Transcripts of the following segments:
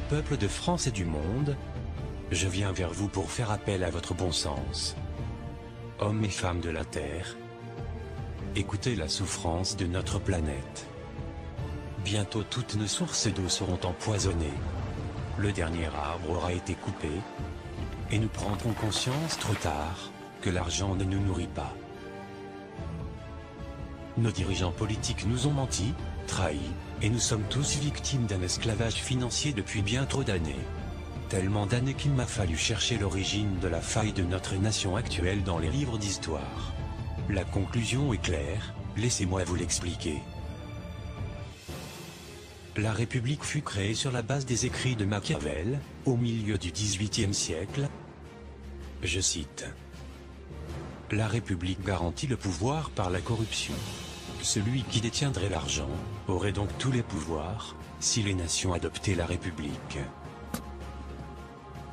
Peuple de France et du monde, je viens vers vous pour faire appel à votre bon sens. Hommes et femmes de la Terre, écoutez la souffrance de notre planète. Bientôt toutes nos sources d'eau seront empoisonnées. Le dernier arbre aura été coupé, et nous prendrons conscience trop tard que l'argent ne nous nourrit pas. Nos dirigeants politiques nous ont menti, trahis, et nous sommes tous victimes d'un esclavage financier depuis bien trop d'années. Tellement d'années qu'il m'a fallu chercher l'origine de la faille de notre nation actuelle dans les livres d'histoire. La conclusion est claire, laissez-moi vous l'expliquer. La République fut créée sur la base des écrits de Machiavel, au milieu du XVIIIe siècle. Je cite. La République garantit le pouvoir par la corruption. Celui qui détiendrait l'argent aurait donc tous les pouvoirs, si les nations adoptaient la République.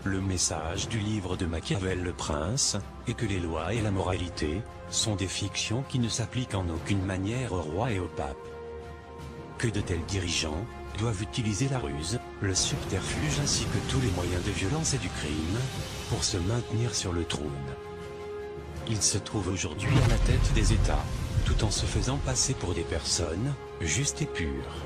Le message du livre de Machiavel Le Prince est que les lois et la moralité sont des fictions qui ne s'appliquent en aucune manière au roi et au pape. Que de tels dirigeants doivent utiliser la ruse, le subterfuge ainsi que tous les moyens de violence et du crime pour se maintenir sur le trône. Ils se trouvent aujourd'hui à la tête des États, tout en se faisant passer pour des personnes justes et pures.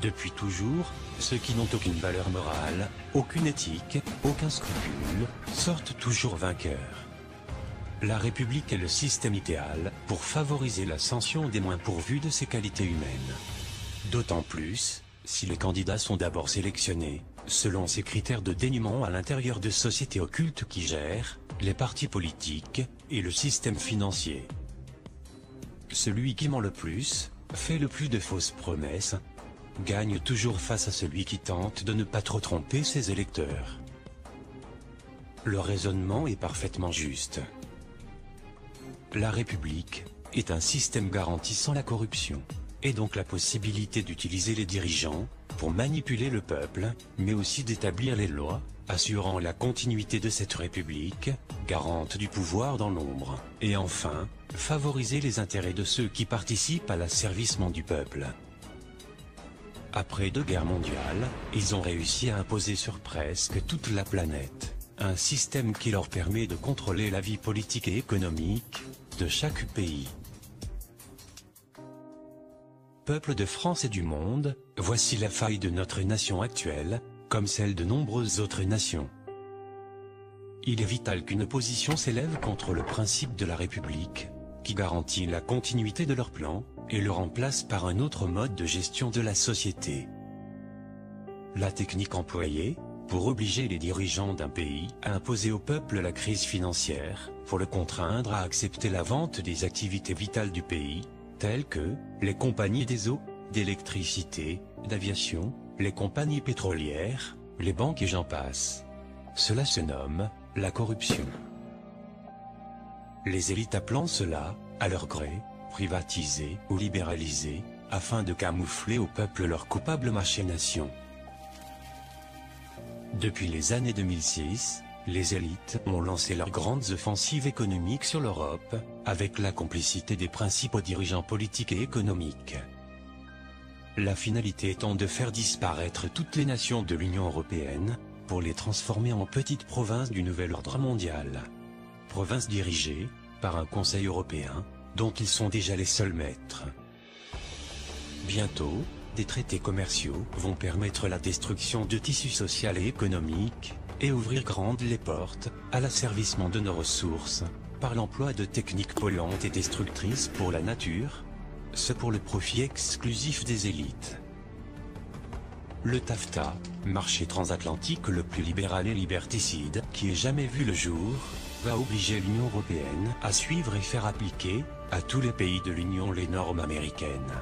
Depuis toujours, ceux qui n'ont aucune valeur morale, aucune éthique, aucun scrupule, sortent toujours vainqueurs. La République est le système idéal pour favoriser l'ascension des moins pourvus de ses qualités humaines. D'autant plus, si les candidats sont d'abord sélectionnés, selon ces critères de dénuement à l'intérieur de sociétés occultes qui gèrent les partis politiques et le système financier. Celui qui ment le plus, fait le plus de fausses promesses, gagne toujours face à celui qui tente de ne pas trop tromper ses électeurs. Le raisonnement est parfaitement juste. La République est un système garantissant la corruption, et donc la possibilité d'utiliser les dirigeants pour manipuler le peuple, mais aussi d'établir les lois, assurant la continuité de cette République, garante du pouvoir dans l'ombre, et enfin, favoriser les intérêts de ceux qui participent à l'asservissement du peuple. Après 2 guerres mondiales, ils ont réussi à imposer sur presque toute la planète un système qui leur permet de contrôler la vie politique et économique de chaque pays. Peuple de France et du monde, voici la faille de notre nation actuelle, comme celle de nombreuses autres nations. Il est vital qu'une opposition s'élève contre le principe de la République, qui garantit la continuité de leur plan, et le remplace par un autre mode de gestion de la société. La technique employée, pour obliger les dirigeants d'un pays à imposer au peuple la crise financière, pour le contraindre à accepter la vente des activités vitales du pays, telles que les compagnies des eaux, d'électricité, d'aviation, les compagnies pétrolières, les banques et j'en passe. Cela se nomme la corruption. Les élites appelant cela, à leur gré, privatiser ou libéraliser, afin de camoufler au peuple leurs coupables machinations. Depuis les années 2006, les élites ont lancé leurs grandes offensives économiques sur l'Europe, avec la complicité des principaux dirigeants politiques et économiques. La finalité étant de faire disparaître toutes les nations de l'Union européenne, pour les transformer en petites provinces du nouvel ordre mondial. Provinces dirigées par un Conseil européen, dont ils sont déjà les seuls maîtres. Bientôt, des traités commerciaux vont permettre la destruction de tissus sociaux et économiques, et ouvrir grandes les portes à l'asservissement de nos ressources, par l'emploi de techniques polluantes et destructrices pour la nature, ce pour le profit exclusif des élites. Le TAFTA, marché transatlantique le plus libéral et liberticide qui ait jamais vu le jour, va obliger l'Union européenne à suivre et faire appliquer à tous les pays de l'Union les normes américaines.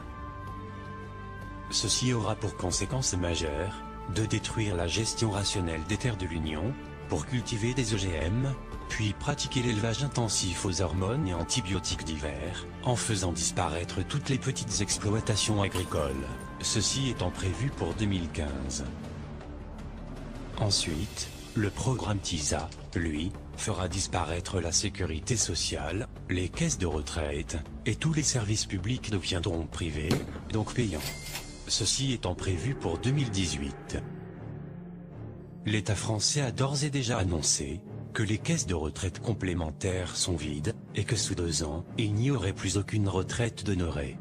Ceci aura pour conséquence majeure de détruire la gestion rationnelle des terres de l'Union, pour cultiver des OGM, puis pratiquer l'élevage intensif aux hormones et antibiotiques divers, en faisant disparaître toutes les petites exploitations agricoles, ceci étant prévu pour 2015. Ensuite, le programme TISA, lui, fera disparaître la sécurité sociale, les caisses de retraite, et tous les services publics deviendront privés, donc payants. Ceci étant prévu pour 2018. l'État français a d'ores et déjà annoncé que les caisses de retraite complémentaires sont vides, et que sous 2 ans, il n'y aurait plus aucune retraite d'honoré.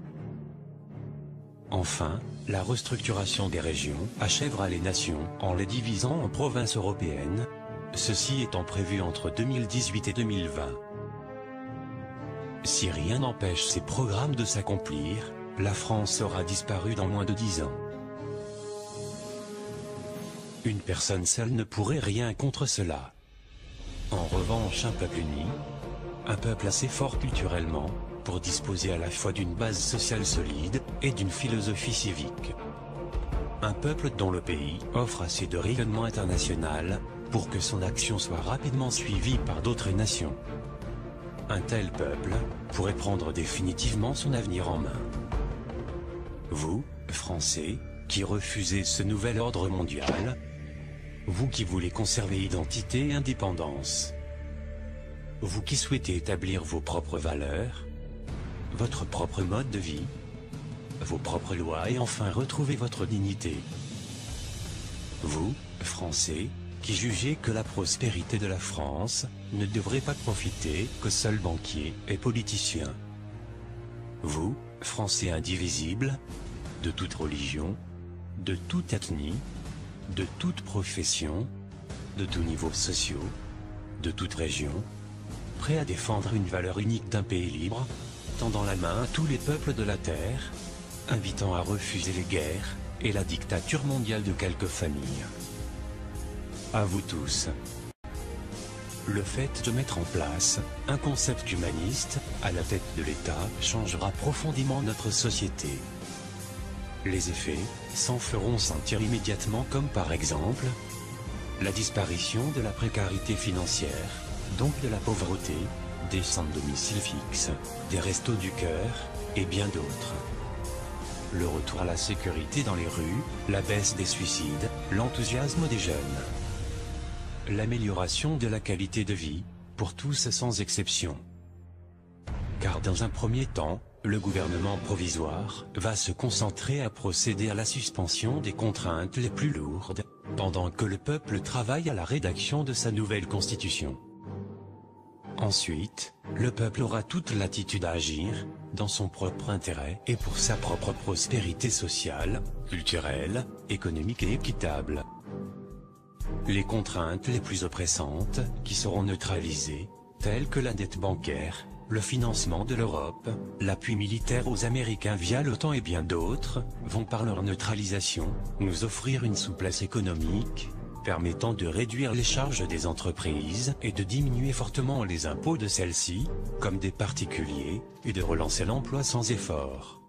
Enfin, la restructuration des régions achèvera les nations en les divisant en provinces européennes, ceci étant prévu entre 2018 et 2020. Si rien n'empêche ces programmes de s'accomplir, la France aura disparu dans moins de 10 ans. Une personne seule ne pourrait rien contre cela. En revanche, un peuple uni, un peuple assez fort culturellement, pour disposer à la fois d'une base sociale solide et d'une philosophie civique. Un peuple dont le pays offre assez de rayonnement international pour que son action soit rapidement suivie par d'autres nations. Un tel peuple pourrait prendre définitivement son avenir en main. Vous, Français, qui refusez ce nouvel ordre mondial, vous qui voulez conserver identité et indépendance, vous qui souhaitez établir vos propres valeurs, votre propre mode de vie, vos propres lois et enfin retrouver votre dignité. Vous, Français, qui jugez que la prospérité de la France ne devrait pas profiter qu'aux seuls banquiers et politiciens. Vous, Français indivisibles, de toute religion, de toute ethnie, de toute profession, de tous niveaux sociaux, de toute région, prêts à défendre une valeur unique d'un pays libre, tendant la main à tous les peuples de la terre, invitant à refuser les guerres et la dictature mondiale de quelques familles. À vous tous. Le fait de mettre en place un concept humaniste à la tête de l'État changera profondément notre société. Les effets s'en feront sentir immédiatement, comme par exemple la disparition de la précarité financière, donc de la pauvreté, des sans domicile fixe, des restos du cœur, et bien d'autres. Le retour à la sécurité dans les rues, la baisse des suicides, l'enthousiasme des jeunes. L'amélioration de la qualité de vie, pour tous sans exception. Car dans un premier temps, le gouvernement provisoire va se concentrer à procéder à la suspension des contraintes les plus lourdes, pendant que le peuple travaille à la rédaction de sa nouvelle constitution. Ensuite, le peuple aura toute latitude à agir, dans son propre intérêt et pour sa propre prospérité sociale, culturelle, économique et équitable. Les contraintes les plus oppressantes, qui seront neutralisées, telles que la dette bancaire, le financement de l'Europe, l'appui militaire aux Américains via l'OTAN et bien d'autres, vont par leur neutralisation, nous offrir une souplesse économique, permettant de réduire les charges des entreprises et de diminuer fortement les impôts de celles-ci, comme des particuliers, et de relancer l'emploi sans effort.